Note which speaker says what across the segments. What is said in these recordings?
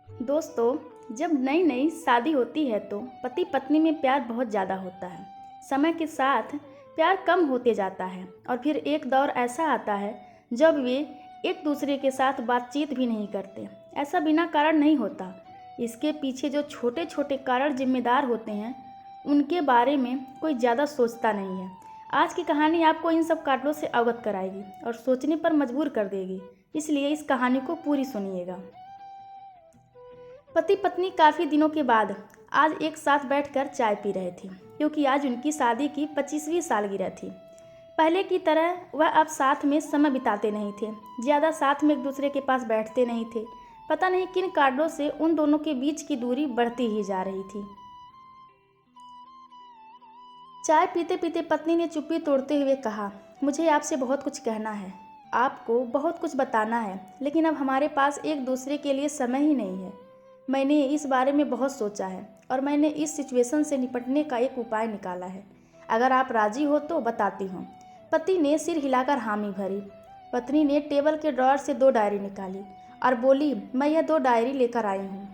Speaker 1: दोस्तों, जब नई नई शादी होती है तो पति पत्नी में प्यार बहुत ज़्यादा होता है। समय के साथ प्यार कम होते जाता है और फिर एक दौर ऐसा आता है जब वे एक दूसरे के साथ बातचीत भी नहीं करते। ऐसा बिना कारण नहीं होता। इसके पीछे जो छोटे छोटे कारण जिम्मेदार होते हैं उनके बारे में कोई ज़्यादा सोचता नहीं है। आज की कहानी आपको इन सब कारणों से अवगत कराएगी और सोचने पर मजबूर कर देगी। इसलिए इस कहानी को पूरी सुनिएगा। पति पत्नी काफ़ी दिनों के बाद आज एक साथ बैठकर चाय पी रहे थे, क्योंकि आज उनकी शादी की 25वीं सालगिरह थी। पहले की तरह वह अब साथ में समय बिताते नहीं थे, ज़्यादा साथ में एक दूसरे के पास बैठते नहीं थे। पता नहीं किन कारणों से उन दोनों के बीच की दूरी बढ़ती ही जा रही थी। चाय पीते पीते पत्नी ने चुप्पी तोड़ते हुए कहा, मुझे आपसे बहुत कुछ कहना है, आपको बहुत कुछ बताना है, लेकिन अब हमारे पास एक दूसरे के लिए समय ही नहीं है। मैंने इस बारे में बहुत सोचा है और मैंने इस सिचुएशन से निपटने का एक उपाय निकाला है। अगर आप राजी हो तो बताती हूँ। पति ने सिर हिलाकर हामी भरी। पत्नी ने टेबल के ड्रॉअर से 2 डायरी निकाली और बोली, मैं यह 2 डायरी लेकर आई हूँ,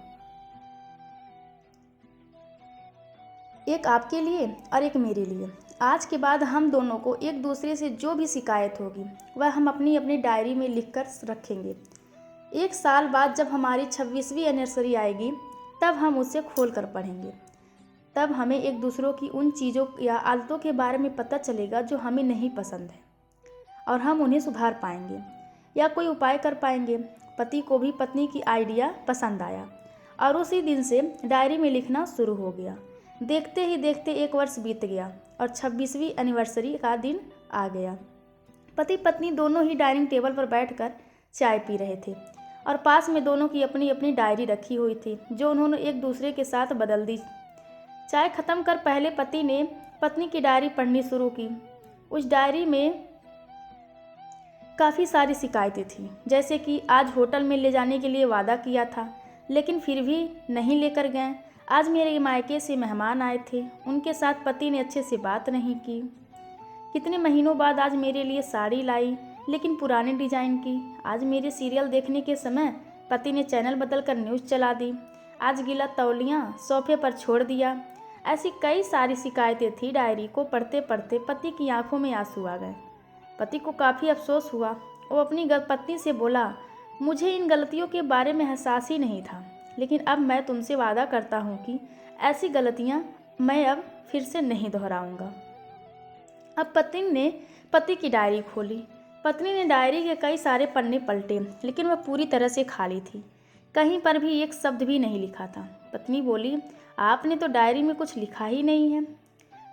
Speaker 1: एक आपके लिए और एक मेरे लिए। आज के बाद हम दोनों को एक दूसरे से जो भी शिकायत होगी वह हम अपनी अपनी डायरी में लिख कर रखेंगे। 1 साल बाद जब हमारी 26वीं एनिवर्सरी आएगी तब हम उसे खोल कर पढ़ेंगे। तब हमें एक दूसरों की उन चीज़ों या आदतों के बारे में पता चलेगा जो हमें नहीं पसंद है और हम उन्हें सुधार पाएंगे या कोई उपाय कर पाएंगे। पति को भी पत्नी की आइडिया पसंद आया और उसी दिन से डायरी में लिखना शुरू हो गया। देखते ही देखते 1 वर्ष बीत गया और 26वीं एनिवर्सरी का दिन आ गया। पति पत्नी दोनों ही डाइनिंग टेबल पर बैठकर चाय पी रहे थे और पास में दोनों की अपनी अपनी डायरी रखी हुई थी जो उन्होंने एक दूसरे के साथ बदल दी। चाय खत्म कर पहले पति ने पत्नी की डायरी पढ़नी शुरू की। उस डायरी में काफ़ी सारी शिकायतें थीं, जैसे कि आज होटल में ले जाने के लिए वादा किया था लेकिन फिर भी नहीं लेकर गए। आज मेरे मायके से मेहमान आए थे, उनके साथ पति ने अच्छे से बात नहीं की। कितने महीनों बाद आज मेरे लिए साड़ी लाई, लेकिन पुराने डिजाइन की। आज मेरे सीरियल देखने के समय पति ने चैनल बदलकर न्यूज़ चला दी। आज गीला तौलियाँ सोफे पर छोड़ दिया। ऐसी कई सारी शिकायतें थी। डायरी को पढ़ते पढ़ते पति की आंखों में आंसू आ गए। पति को काफ़ी अफसोस हुआ। वो अपनी पत्नी से बोला, मुझे इन गलतियों के बारे में एहसास ही नहीं था, लेकिन अब मैं तुमसे वादा करता हूँ कि ऐसी गलतियाँ मैं अब फिर से नहीं दोहराऊँगा। अब पत्नी ने पति की डायरी खोली। पत्नी ने डायरी के कई सारे पन्ने पलटे, लेकिन वह पूरी तरह से खाली थी। कहीं पर भी एक शब्द भी नहीं लिखा था। पत्नी बोली, आपने तो डायरी में कुछ लिखा ही नहीं है।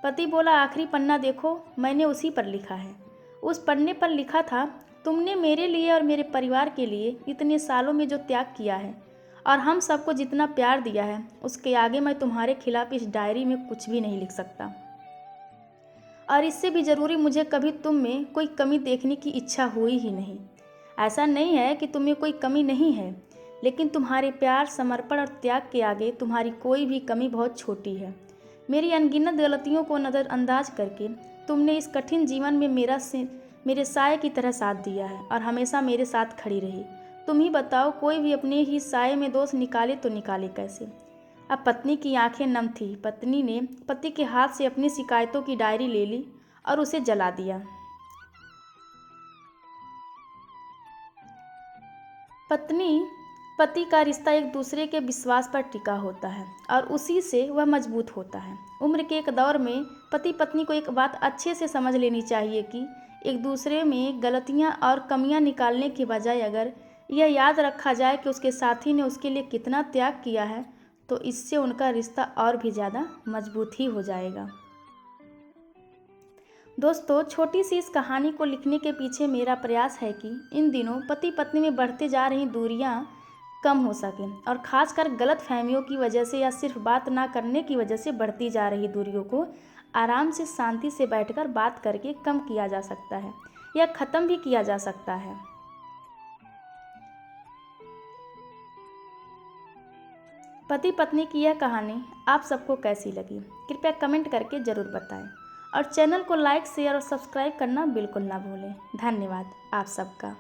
Speaker 1: पति बोला, आखिरी पन्ना देखो, मैंने उसी पर लिखा है। उस पन्ने पर लिखा था, तुमने मेरे लिए और मेरे परिवार के लिए इतने सालों में जो त्याग किया है और हम सबको जितना प्यार दिया है, उसके आगे मैं तुम्हारे खिलाफ इस डायरी में कुछ भी नहीं लिख सकता। और इससे भी ज़रूरी, मुझे कभी तुम में कोई कमी देखने की इच्छा हुई ही नहीं। ऐसा नहीं है कि तुम्हें कोई कमी नहीं है, लेकिन तुम्हारे प्यार, समर्पण और त्याग के आगे तुम्हारी कोई भी कमी बहुत छोटी है। मेरी अनगिनत गलतियों को नज़रअंदाज करके तुमने इस कठिन जीवन में मेरे साए की तरह साथ दिया है और हमेशा मेरे साथ खड़ी रही। तुम ही बताओ, कोई भी अपने ही साए में दोष निकाले तो निकाले कैसे। अब पत्नी की आंखें नम थी। पत्नी ने पति के हाथ से अपनी शिकायतों की डायरी ले ली और उसे जला दिया। पत्नी पति का रिश्ता एक दूसरे के विश्वास पर टिका होता है और उसी से वह मजबूत होता है। उम्र के एक दौर में पति पत्नी को एक बात अच्छे से समझ लेनी चाहिए कि एक दूसरे में गलतियां और कमियां निकालने के बजाय अगर यह याद रखा जाए कि उसके साथी ने उसके लिए कितना त्याग किया है, तो इससे उनका रिश्ता और भी ज़्यादा मजबूत ही हो जाएगा। दोस्तों, छोटी सी इस कहानी को लिखने के पीछे मेरा प्रयास है कि इन दिनों पति पत्नी में बढ़ते जा रही दूरियां कम हो सकें और ख़ासकर गलत फहमियों की वजह से या सिर्फ बात ना करने की वजह से बढ़ती जा रही दूरियों को आराम से, शांति से बैठकर बात करके कम किया जा सकता है या ख़त्म भी किया जा सकता है। पति पत्नी की यह कहानी आप सबको कैसी लगी, कृपया कमेंट करके ज़रूर बताएं और चैनल को लाइक, शेयर और सब्सक्राइब करना बिल्कुल ना भूलें। धन्यवाद आप सबका।